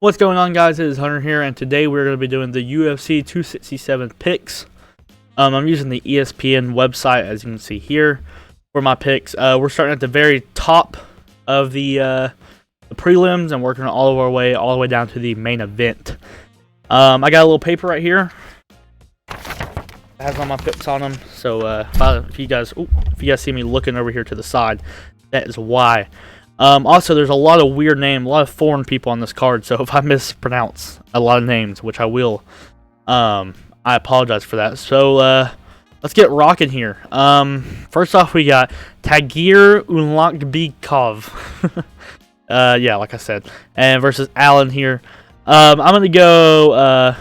What's going on, guys? It is Hunter here, and today we're going to be doing the UFC 267 picks. I'm using the ESPN website, as you can see here, for my picks. We're starting at the very top of the prelims and working all the way down to the main event. I got a little paper right here. It has all my picks on them. So if you guys see me looking over here to the side, that is why. Also, there's a lot of weird names, a lot of foreign people on this card, so if I mispronounce a lot of names, which I will, I apologize for that. So, let's get rocking here. First off, we got Tagir Ulakbekov. Yeah, like I said, and versus Allen here. I'm going to go,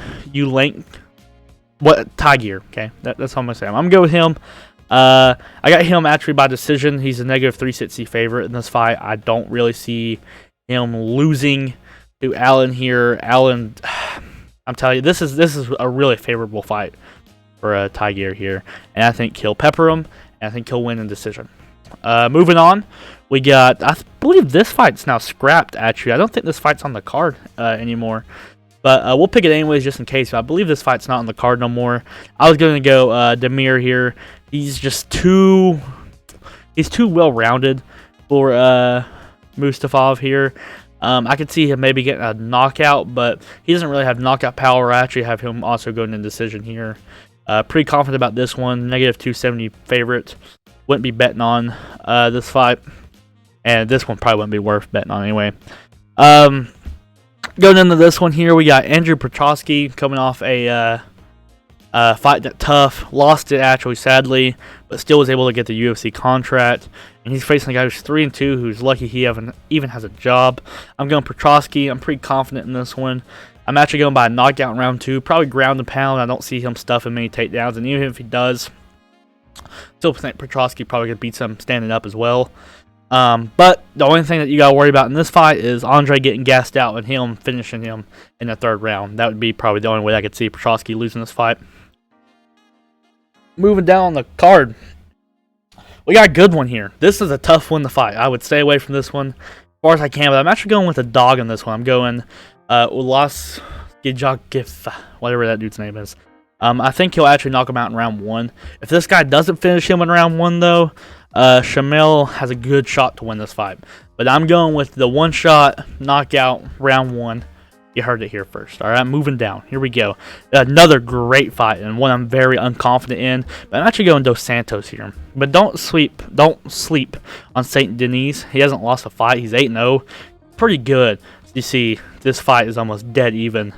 Tagir, okay? That's how I'm going to say him. I'm going to go with him. I got him actually by decision. He's a -360 favorite in this fight. I don't really see him losing to Allen here. Allen, I'm telling you, this is a really favorable fight for Tygere here, and I think he'll pepper him, and I think he'll win in decision. Moving on, we got, I believe this fight's now scrapped, actually. I don't think this fight's on the card anymore. But we'll pick it anyways just in case. I believe this fight's not on the card no more. I was going to go Demir here. He's just too well-rounded for Mustafov here. I could see him maybe getting a knockout, but he doesn't really have knockout power. I actually have him also going in decision here. Pretty confident about this one. -270 favorite. Wouldn't be betting on this fight. And this one probably wouldn't be worth betting on anyway. Going into this one here, we got Andrew Petrovsky coming off a fight that tough. Lost it, actually, sadly, but still was able to get the UFC contract. And he's facing a guy who's 3-2, who's lucky he even has a job. I'm going Petrovsky. I'm pretty confident in this one. I'm actually going by a knockout in round 2. Probably ground and pound. I don't see him stuffing many takedowns. And even if he does, still think Petrovsky probably could beat him standing up as well. But the only thing that you got to worry about in this fight is Andre getting gassed out and him finishing him in the third round. That would be probably the only way I could see Petrovsky losing this fight. Moving down on the card, we got a good one here. This is a tough one to fight. I would stay away from this one as far as I can, but I'm actually going with a dog in this one. I'm going Ulas Gijakif, whatever that dude's name is. I think he'll actually knock him out in round 1. If this guy doesn't finish him in round 1, though, Shamil has a good shot to win this fight. But I'm going with the one-shot knockout round 1. You heard it here first. All right, moving down. Here we go. Another great fight and one I'm very unconfident in. But I'm actually going Dos Santos here. But don't sleep on Saint Denis. He hasn't lost a fight. He's 8-0. Pretty good. You see, this fight is almost dead even.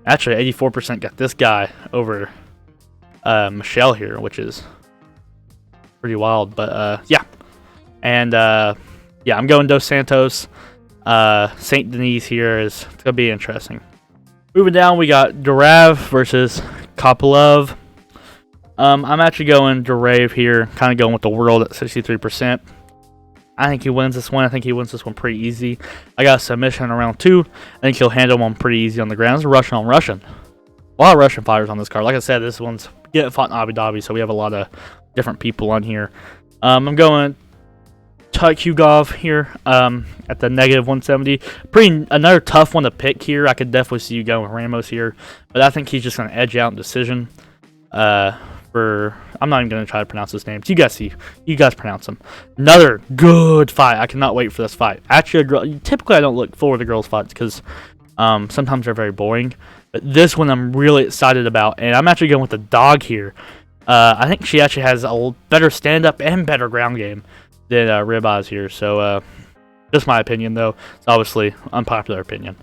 Actually, 84% got this guy over Michelle here, which is pretty wild. But yeah. And yeah, I'm going Dos Santos. Saint Denis here is going to be interesting. Moving down, we got Giraffe versus Kappalove. I'm actually going Giraffe here, kind of going with the world at 63%. I think he wins this one. I think he wins this one pretty easy. I got a submission in round 2. I think he'll handle one pretty easy on the ground. It's Russian on Russian. A lot of Russian fighters on this card. Like I said, this one's getting fought in Abu Dhabi, so we have a lot of different people on here. I'm going Tukhugov here at the -170. Another tough one to pick here. I could definitely see you going with Ramos here, but I think he's just going to edge out in decision. I'm not even going to try to pronounce his names. You guys pronounce them. Another good fight. I cannot wait for this fight. Actually, typically I don't look forward to girls' fights because sometimes they're very boring. But this one I'm really excited about, and I'm actually going with the dog here. I think she actually has a better stand-up and better ground game than Ribeyes here. So, just my opinion, though. It's obviously unpopular opinion.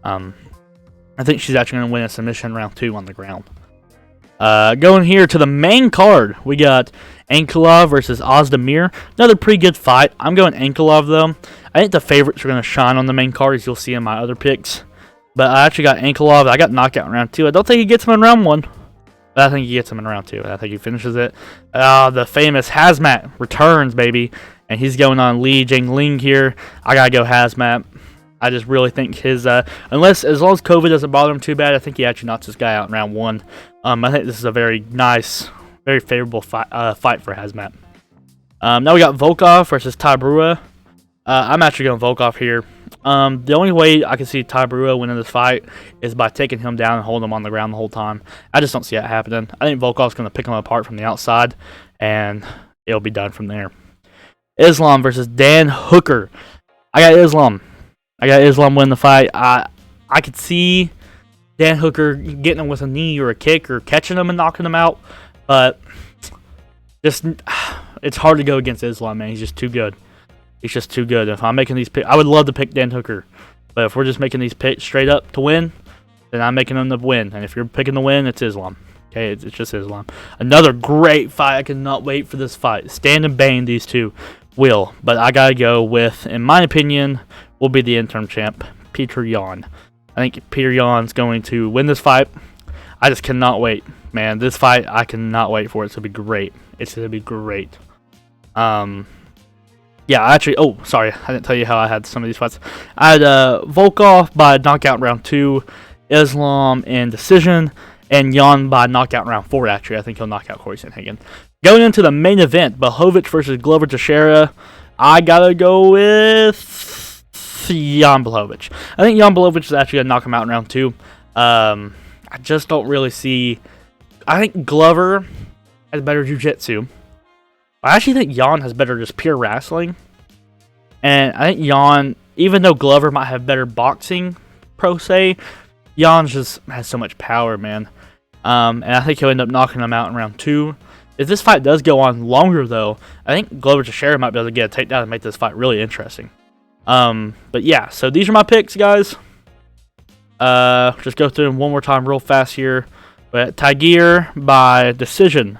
I think she's actually going to win a submission round 2 on the ground. Going here to the main card, we got Kappalove versus Ozdemir. Another pretty good fight. I'm going Kappalove, though. I think the favorites are going to shine on the main card, as you'll see in my other picks. But I actually got Kappalove. I got knockout in round 2. I don't think he gets him in round 1. But I think he gets him in round 2. I think he finishes it. The famous Hazmat returns, baby. And he's going on Li Jingling here. I got to go Hazmat. I just really think his, as long as COVID doesn't bother him too bad, I think he actually knocks this guy out in round 1. I think this is a very nice, very favorable fight for Hazmat. Now we got Volkov versus Ty Brewer. I'm actually going Volkov here. The only way I can see Ty Brewer winning this fight is by taking him down and holding him on the ground the whole time. I just don't see that happening. I think Volkov's going to pick him apart from the outside, and it'll be done from there. Islam versus Dan Hooker. I got Islam. Winning the fight. I could see Dan Hooker getting him with a knee or a kick or catching him and knocking him out, but just it's hard to go against Islam, man. He's just too good. If I'm making these picks, I would love to pick Dan Hooker, but if we're just making these picks straight up to win, then I'm making them to win. And if you're picking to win, it's Islam. Okay, it's just Islam. Another great fight. I cannot wait for this fight. Stand and bang, these two will. But I gotta go with, in my opinion, will be the interim champ, Petr Yan. I think Petr Yan's going to win this fight. I just cannot wait, man. This fight, I cannot wait for it. It's gonna be great. It's gonna be great. Yeah, actually, oh, sorry, I didn't tell you how I had some of these fights. I had Volkov by knockout in round 2, Islam in decision, and Yan by knockout in round 4, actually. I think he'll knock out Corey Sandhagen. Going into the main event, Blachowicz versus Glover Teixeira, I gotta go with Jan Blachowicz. I think Jan Blachowicz is actually gonna knock him out in round 2. I just don't really see... I think Glover has better jiu-jitsu. I actually think Jan has better just pure wrestling. And I think Jan, even though Glover might have better boxing, pro se, Jan just has so much power, man. And I think he'll end up knocking him out in round 2. If this fight does go on longer, though, I think Glover Teixeira might be able to get a takedown and make this fight really interesting. But yeah, so these are my picks, guys. Just go through them one more time real fast here. But Teixeira by decision.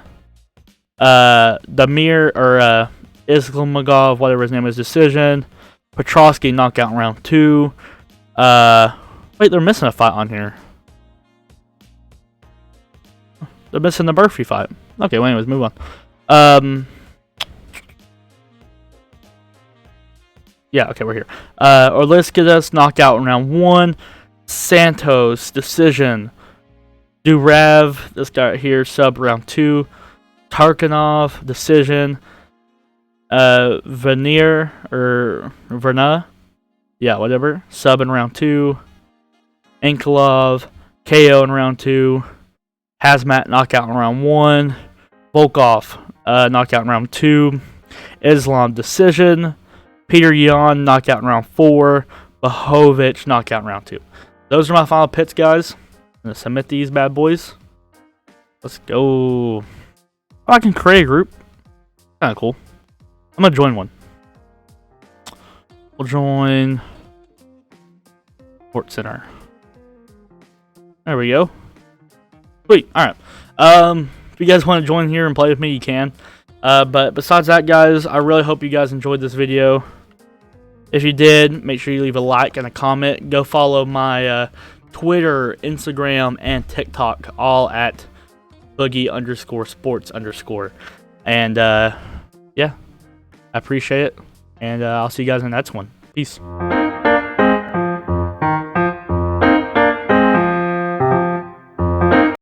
Damir or Islamagov, whatever his name is, decision. Petrovsky knockout in round 2. Wait, they're missing a fight on here. They're missing the Murphy fight. Okay, well, anyways, move on. Yeah, okay, we're here. Orliskas knockout in round 1. Santos decision. Durav, this guy right here, sub round 2. Tarkanov decision. Vernier or Verna, yeah, whatever, sub in round 2. Ankalov KO in round 2. Hazmat knockout in round 1. Volkov knockout in round 2. Islam decision. Petr Yan knockout in round 4. Blachowicz knockout in round 2. Those are my final picks, guys. I'm gonna submit these bad boys. Let's go. Oh, I can create a group. Kind of cool. I'm gonna join one. We'll join Sports Center. There we go. Sweet. All right. If you guys want to join here and play with me, you can. But besides that, guys, I really hope you guys enjoyed this video. If you did, make sure you leave a like and a comment. Go follow my Twitter, Instagram, and TikTok, all at boogie_sports_. And yeah, I appreciate it. And I'll see you guys in the next one. Peace.